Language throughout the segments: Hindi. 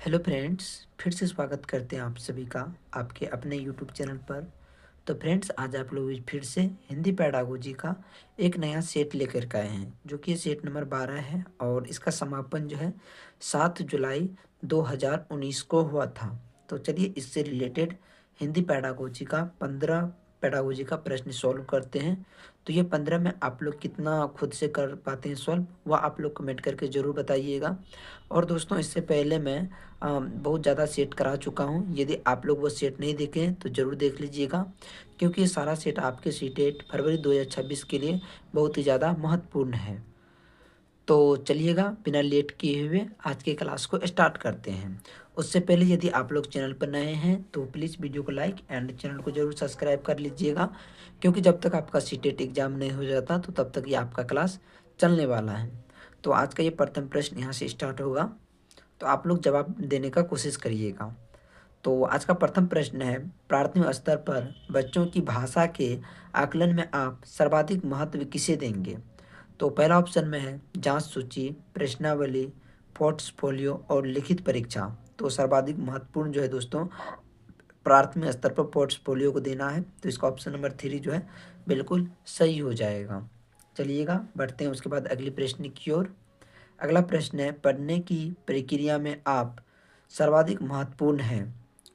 हेलो फ्रेंड्स, फिर से स्वागत करते हैं आप सभी का आपके अपने यूट्यूब चैनल पर। तो फ्रेंड्स, आज आप लोग फिर से हिंदी पेडागोजी का एक नया सेट लेकर के आए हैं, जो कि सेट नंबर 12 है और इसका समापन जो है 7 जुलाई 2019 को हुआ था। तो चलिए इससे रिलेटेड हिंदी पेडागोजी का 15 पेडागोजी का प्रश्न सॉल्व करते हैं। तो ये 15 में आप लोग कितना खुद से कर पाते हैं सॉल्व, वह आप लोग कमेंट करके ज़रूर बताइएगा। और दोस्तों, इससे पहले मैं बहुत ज़्यादा सेट करा चुका हूँ। यदि आप लोग वो सेट नहीं देखे हैं तो ज़रूर देख लीजिएगा, क्योंकि ये सारा सेट आपके सीटेट फरवरी 2026 के लिए बहुत ही ज़्यादा महत्वपूर्ण है। तो चलिएगा बिना लेट किए हुए आज के क्लास को स्टार्ट करते हैं। उससे पहले यदि आप लोग चैनल पर नए हैं तो प्लीज़ वीडियो को लाइक एंड चैनल को ज़रूर सब्सक्राइब कर लीजिएगा, क्योंकि जब तक आपका सीटेट एग्ज़ाम नहीं हो जाता तो तब तक ये आपका क्लास चलने वाला है। तो आज का ये प्रथम प्रश्न यहाँ से स्टार्ट होगा, तो आप लोग जवाब देने का कोशिश करिएगा। तो आज का प्रथम प्रश्न है, प्राथमिक स्तर पर बच्चों की भाषा के आकलन में आप सर्वाधिक महत्व किसे देंगे? तो पहला ऑप्शन में है जांच सूची, प्रश्नावली, पोर्टफोलियो और लिखित परीक्षा। तो सर्वाधिक महत्वपूर्ण जो है दोस्तों, प्राथमिक स्तर पर पोर्टफोलियो को देना है। तो इसका ऑप्शन नंबर 3 जो है बिल्कुल सही हो जाएगा। चलिएगा बढ़ते हैं उसके बाद अगले प्रश्न की ओर। अगला प्रश्न है, पढ़ने की प्रक्रिया में आप सर्वाधिक महत्वपूर्ण है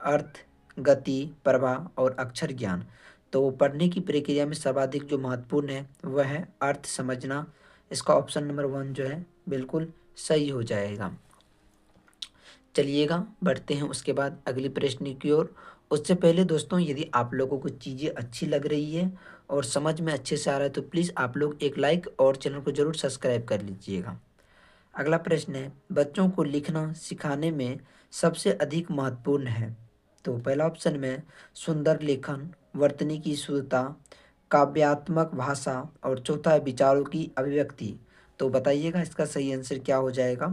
अर्थ, गति, प्रवाह और अक्षर ज्ञान। तो पढ़ने की प्रक्रिया में सर्वाधिक जो महत्वपूर्ण है वह है अर्थ समझना। इसका ऑप्शन नंबर 1 जो है बिल्कुल सही हो जाएगा। चलिएगा बढ़ते हैं उसके बाद अगले प्रश्न की ओर। उससे पहले दोस्तों, यदि आप लोगों को चीज़ें अच्छी लग रही है और समझ में अच्छे से आ रहा है तो प्लीज़ आप लोग एक लाइक और चैनल को ज़रूर सब्सक्राइब कर लीजिएगा। अगला प्रश्न है, बच्चों को लिखना सिखाने में सबसे अधिक महत्वपूर्ण है। तो पहला ऑप्शन में सुंदर लेखन, वर्तनी की शुद्धता, काव्यात्मक भाषा और चौथा है विचारों की अभिव्यक्ति। तो बताइएगा इसका सही आंसर क्या हो जाएगा।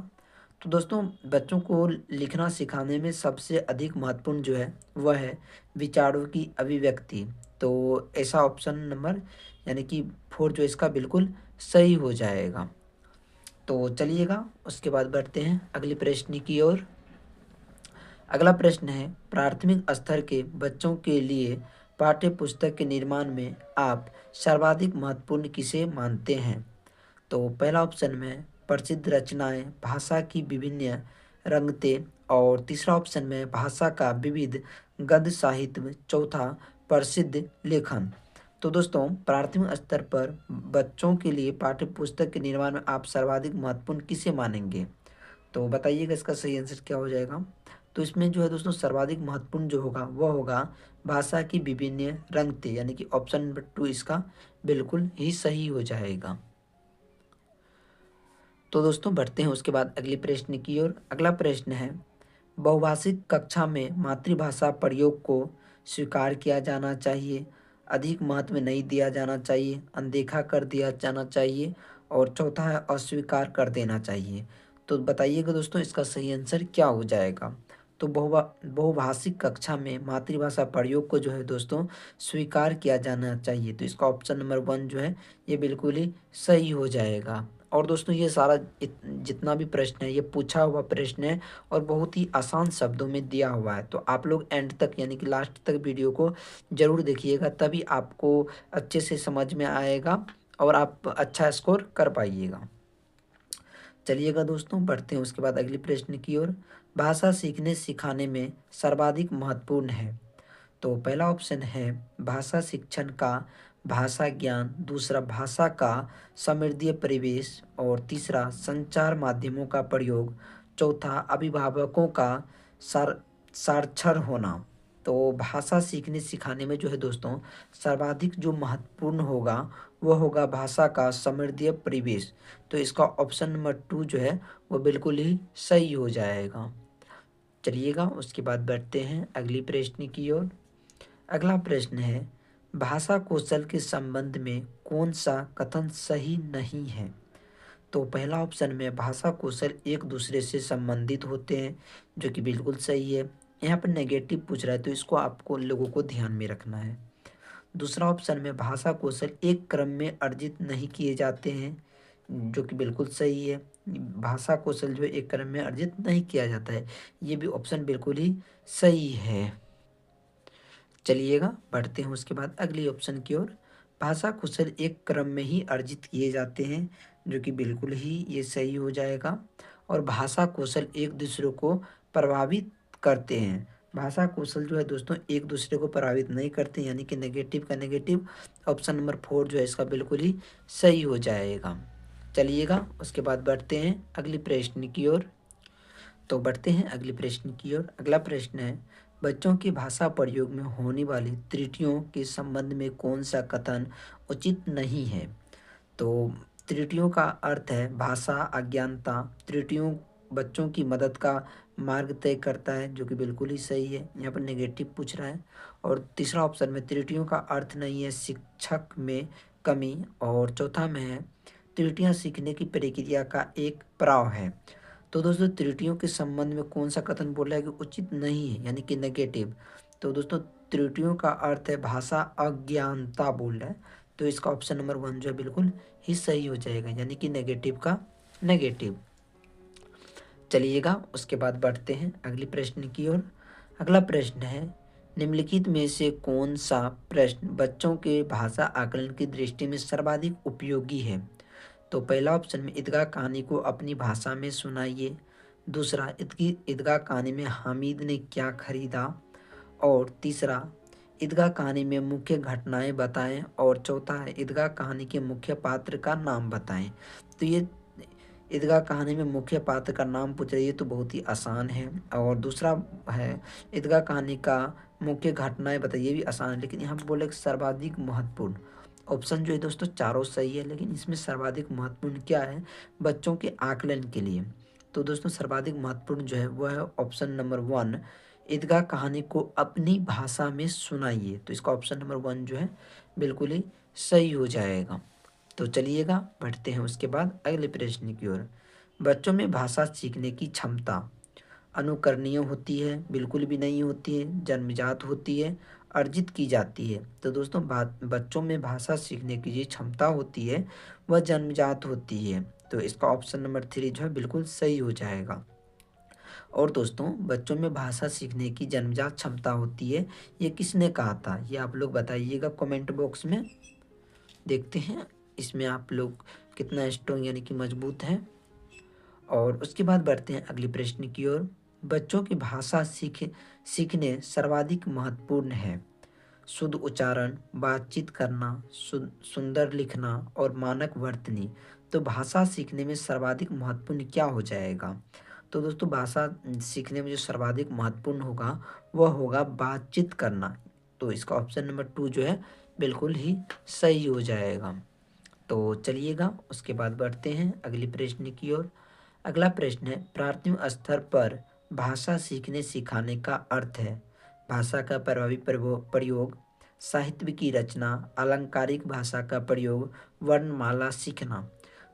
तो दोस्तों, बच्चों को लिखना सिखाने में सबसे अधिक महत्वपूर्ण जो है वह है विचारों की अभिव्यक्ति। तो ऐसा ऑप्शन नंबर यानी कि 4 जो इसका बिल्कुल सही हो जाएगा। तो चलिएगा उसके बाद बढ़ते हैं अगले प्रश्न की ओर। अगला प्रश्न है, प्राथमिक स्तर के बच्चों के लिए पाठ्य पुस्तक के निर्माण में आप सर्वाधिक महत्वपूर्ण किसे मानते हैं? तो पहला ऑप्शन में प्रसिद्ध रचनाएं, भाषा की विभिन्न रंगतें और तीसरा ऑप्शन में भाषा का विविध गद्य साहित्य, चौथा प्रसिद्ध लेखन। तो दोस्तों, प्राथमिक स्तर पर बच्चों के लिए पाठ्य पुस्तक के निर्माण में आप सर्वाधिक महत्वपूर्ण किसे मानेंगे? तो बताइएगा इसका सही आंसर क्या हो जाएगा। तो इसमें जो है दोस्तों, सर्वाधिक महत्वपूर्ण जो होगा वह होगा भाषा की विभिन्न रंगतें, यानी कि ऑप्शन नंबर 2 इसका बिल्कुल ही सही हो जाएगा। तो दोस्तों बढ़ते हैं उसके बाद अगले प्रश्न की ओर। अगला प्रश्न है, बहुभाषिक कक्षा में मातृभाषा प्रयोग को स्वीकार किया जाना चाहिए, अधिक महत्व नहीं दिया जाना चाहिए, अनदेखा कर दिया जाना चाहिए और चौथा है अस्वीकार कर देना चाहिए। तो बताइएगा दोस्तों इसका सही आंसर क्या हो जाएगा। तो बहुभाषिक कक्षा में मातृभाषा प्रयोग को जो है दोस्तों स्वीकार किया जाना चाहिए। तो इसका ऑप्शन नंबर 1 जो है ये बिल्कुल ही सही हो जाएगा। और दोस्तों, ये सारा जितना भी प्रश्न है ये पूछा हुआ प्रश्न है और बहुत ही आसान शब्दों में दिया हुआ है। तो आप लोग एंड तक यानी कि लास्ट तक वीडियो को ज़रूर देखिएगा, तभी आपको अच्छे से समझ में आएगा और आप अच्छा स्कोर कर पाइएगा। चलिएगा दोस्तों बढ़ते हैं उसके बाद अगले प्रश्न की ओर। भाषा सीखने सिखाने में सर्वाधिक महत्वपूर्ण है। तो पहला ऑप्शन है भाषा शिक्षण का भाषा ज्ञान, दूसरा भाषा का समृद्धि परिवेश और तीसरा संचार माध्यमों का प्रयोग, चौथा अभिभावकों का साक्षर होना। तो भाषा सीखने सिखाने में जो है दोस्तों सर्वाधिक जो महत्वपूर्ण होगा वह होगा भाषा का समृद्धि परिवेश। तो इसका ऑप्शन नंबर 2 जो है वो बिल्कुल ही सही हो जाएगा। चलिएगा उसके बाद बढ़ते हैं अगली प्रश्न की ओर। अगला प्रश्न है, भाषा कौशल के संबंध में कौन सा कथन सही नहीं है? तो पहला ऑप्शन में भाषा कौशल एक दूसरे से संबंधित होते हैं, जो कि बिल्कुल सही है। यहाँ पर नेगेटिव पूछ रहा है तो इसको आपको लोगों को ध्यान में रखना है। दूसरा ऑप्शन में भाषा कौशल एक क्रम में अर्जित नहीं किए जाते हैं, जो कि बिल्कुल सही है। भाषा कौशल जो है एक क्रम में अर्जित नहीं किया जाता है, ये भी ऑप्शन बिल्कुल ही सही है। चलिएगा बढ़ते हैं उसके बाद अगली ऑप्शन की ओर। भाषा कौशल एक क्रम में ही अर्जित किए जाते हैं, जो कि बिल्कुल ही ये सही हो जाएगा। और भाषा कौशल एक दूसरे को प्रभावित करते हैं। भाषा कौशल जो है दोस्तों एक दूसरे को प्रभावित नहीं करते, यानी कि नेगेटिव का नेगेटिव ऑप्शन नंबर 4 जो है इसका बिल्कुल ही सही हो जाएगा। चलिएगा उसके बाद बढ़ते हैं अगली प्रश्न की ओर। तो बढ़ते हैं अगले प्रश्न की ओर। अगला प्रश्न है, बच्चों की भाषा प्रयोग में होने वाली त्रुटियों के संबंध में कौन सा कथन उचित नहीं है। तो त्रुटियों का अर्थ है भाषा अज्ञानता। त्रुटियों बच्चों की मदद का मार्ग तय करता है, जो कि बिल्कुल ही सही है। यहाँ पर नेगेटिव पूछ रहा है। और तीसरा ऑप्शन में त्रुटियों का अर्थ नहीं है शिक्षक में कमी। और चौथा में है त्रुटियां सीखने की प्रक्रिया का एक पड़ाव है। तो दोस्तों त्रुटियों के संबंध में कौन सा कथन बोला है कि उचित नहीं है, यानी कि नेगेटिव। तो दोस्तों त्रुटियों का अर्थ है भाषा अज्ञानता बोल रहा है, तो इसका ऑप्शन नंबर 1 जो है बिल्कुल ही सही हो जाएगा, यानी कि नेगेटिव का नेगेटिव। चलिएगा उसके बाद बढ़ते हैं अगली प्रश्न की ओर। अगला प्रश्न है, निम्नलिखित में से कौन सा प्रश्न बच्चों के भाषा आकलन की दृष्टि में सर्वाधिक उपयोगी है। तो पहला ऑप्शन में ईदगाह कहानी को अपनी भाषा में सुनाइए। दूसरा ईदगाह कहानी में हामिद ने क्या खरीदा। और तीसरा ईदगाह कहानी में मुख्य घटनाएं बताएं। और चौथा है ईदगाह कहानी के मुख्य पात्र का नाम बताएं। तो ये ईदगाह कहानी में मुख्य पात्र का नाम पूछ रही है, तो बहुत ही आसान है। और दूसरा है ईदगाह कहानी का मुख्य घटनाएं बताइए, ये भी आसान है। लेकिन यहाँ पर बोले सर्वाधिक महत्वपूर्ण ऑप्शन जो है दोस्तों चारों सही है, लेकिन इसमें सर्वाधिक महत्वपूर्ण क्या है बच्चों के आकलन के लिए। तो दोस्तों सर्वाधिक महत्वपूर्ण जो है वह है ऑप्शन नंबर 1, ईदगाह कहानी को अपनी भाषा में सुनाइए। तो इसका ऑप्शन नंबर 1 जो है बिल्कुल ही सही हो जाएगा। तो चलिएगा बढ़ते हैं उसके बाद अगले प्रश्न की ओर। बच्चों में भाषा सीखने की क्षमता अनुकरणीय होती है, बिल्कुल भी नहीं होती है, जन्मजात होती है, अर्जित की जाती है। तो दोस्तों बच्चों में भाषा सीखने की जो क्षमता होती है वह जन्मजात होती है। तो इसका ऑप्शन नंबर 3 जो है बिल्कुल सही हो जाएगा। और दोस्तों बच्चों में भाषा सीखने की जन्मजात क्षमता होती है, ये किसने कहा था, ये आप लोग बताइएगा कमेंट बॉक्स में। देखते हैं इसमें आप लोग कितना स्ट्रॉन्ग यानी कि मजबूत हैं। और उसके बाद बढ़ते हैं अगले प्रश्न की ओर। बच्चों की भाषा सीखने सर्वाधिक महत्वपूर्ण है शुद्ध उच्चारण, बातचीत करना, सुंदर लिखना और मानक वर्तनी। तो भाषा सीखने में सर्वाधिक महत्वपूर्ण क्या हो जाएगा। तो दोस्तों भाषा सीखने में जो सर्वाधिक महत्वपूर्ण होगा वह होगा बातचीत करना। तो इसका ऑप्शन नंबर 2 जो है बिल्कुल ही सही हो जाएगा। तो चलिएगा उसके बाद बढ़ते हैं अगले प्रश्न की ओर। अगला प्रश्न है, प्राथमिक स्तर पर भाषा सीखने सिखाने का अर्थ है भाषा का प्रभावी प्रयोग, साहित्य की रचना, अलंकारिक भाषा का प्रयोग, वर्णमाला सीखना।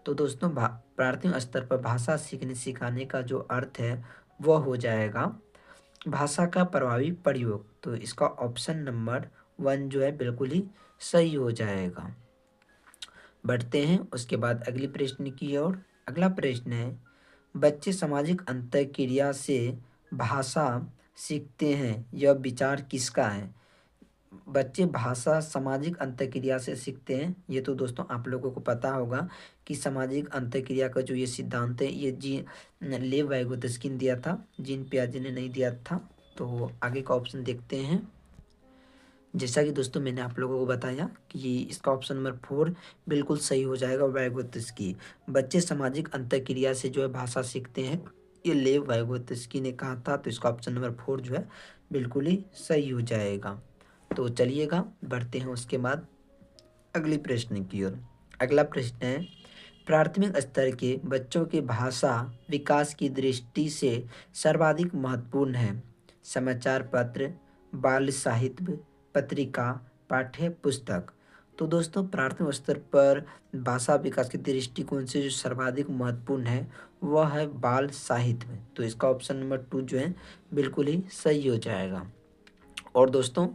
तो दोस्तों प्राथमिक स्तर पर भाषा सीखने सिखाने का जो अर्थ है वह हो जाएगा भाषा का प्रभावी प्रयोग। तो इसका ऑप्शन नंबर 1 जो है बिल्कुल ही सही हो जाएगा। बढ़ते हैं उसके बाद अगले प्रश्न की ओर। अगला प्रश्न है, बच्चे सामाजिक अंतःक्रिया से भाषा सीखते हैं, यह विचार किसका है। बच्चे भाषा सामाजिक अंतःक्रिया से सीखते हैं, ये तो दोस्तों आप लोगों को पता होगा कि सामाजिक अंतःक्रिया का जो ये सिद्धांत है ये लेव वाइगोत्स्की ने दिया था, जीन पियाजे ने नहीं दिया था। तो आगे का ऑप्शन देखते हैं। जैसा कि दोस्तों मैंने आप लोगों को बताया कि इसका ऑप्शन नंबर 4 बिल्कुल सही हो जाएगा, वाइगोत्स्की। बच्चे सामाजिक अंतःक्रिया से जो है भाषा सीखते हैं, ये लेव वाइगोत्स्की ने कहा था। तो इसका ऑप्शन नंबर 4 जो है बिल्कुल ही सही हो जाएगा। तो चलिएगा बढ़ते हैं उसके बाद अगले प्रश्न की ओर। अगला प्रश्न है, प्राथमिक स्तर के बच्चों के भाषा विकास की दृष्टि से सर्वाधिक महत्वपूर्ण है समाचार पत्र, बाल साहित्य, पत्रिका, पाठ्य पुस्तक। तो दोस्तों प्राथमिक स्तर पर भाषा विकास के दृष्टिकोण से जो सर्वाधिक महत्वपूर्ण है वह है बाल साहित्य। तो इसका ऑप्शन नंबर 2 जो है बिल्कुल ही सही हो जाएगा। और दोस्तों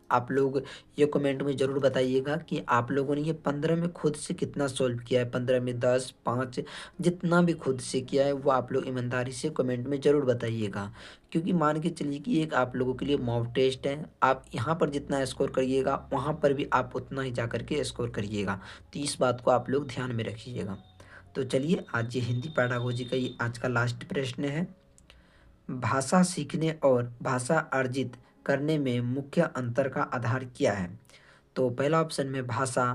आप लोग ये कमेंट में ज़रूर बताइएगा कि आप लोगों ने ये 15 में खुद से कितना सॉल्व किया है। 15 में 10, 5 जितना भी खुद से किया है वो आप लोग ईमानदारी से कमेंट में ज़रूर बताइएगा। क्योंकि मान के चलिए कि एक आप लोगों के लिए मॉक टेस्ट है। आप यहाँ पर जितना स्कोर करिएगा वहाँ पर भी आप उतना ही जा कर के स्कोर करिएगा। तो इस बात को आप लोग ध्यान में रखिएगा। तो चलिए आज ये हिंदी पैडागोजी का ये आज का लास्ट प्रश्न है। भाषा सीखने और भाषा अर्जित करने में मुख्य अंतर का आधार क्या है? तो पहला ऑप्शन में भाषा,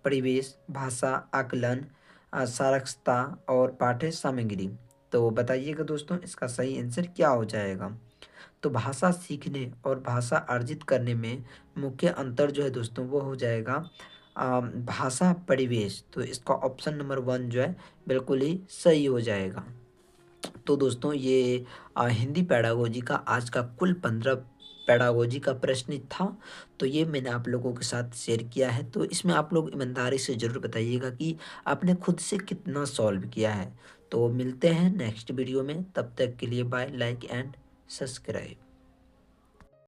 परिवेश, भाषा आकलन, साक्षरता और पाठ्य सामग्री। तो बताइएगा दोस्तों इसका सही आंसर क्या हो जाएगा? तो भाषा सीखने और भाषा अर्जित करने में मुख्य अंतर जो है दोस्तों वो हो जाएगा भाषा परिवेश। तो इसका ऑप्शन नंबर 1 जो है बिल्कुल ही सही हो जाएगा। तो दोस्तों ये हिंदी पेडागोजी का आज का कुल 15 पेडागोजी का प्रश्न था। तो ये मैंने आप लोगों के साथ शेयर किया है। तो इसमें आप लोग ईमानदारी से ज़रूर बताइएगा कि आपने खुद से कितना सॉल्व किया है। तो मिलते हैं नेक्स्ट वीडियो में, तब तक के लिए बाय, लाइक एंड सब्सक्राइब।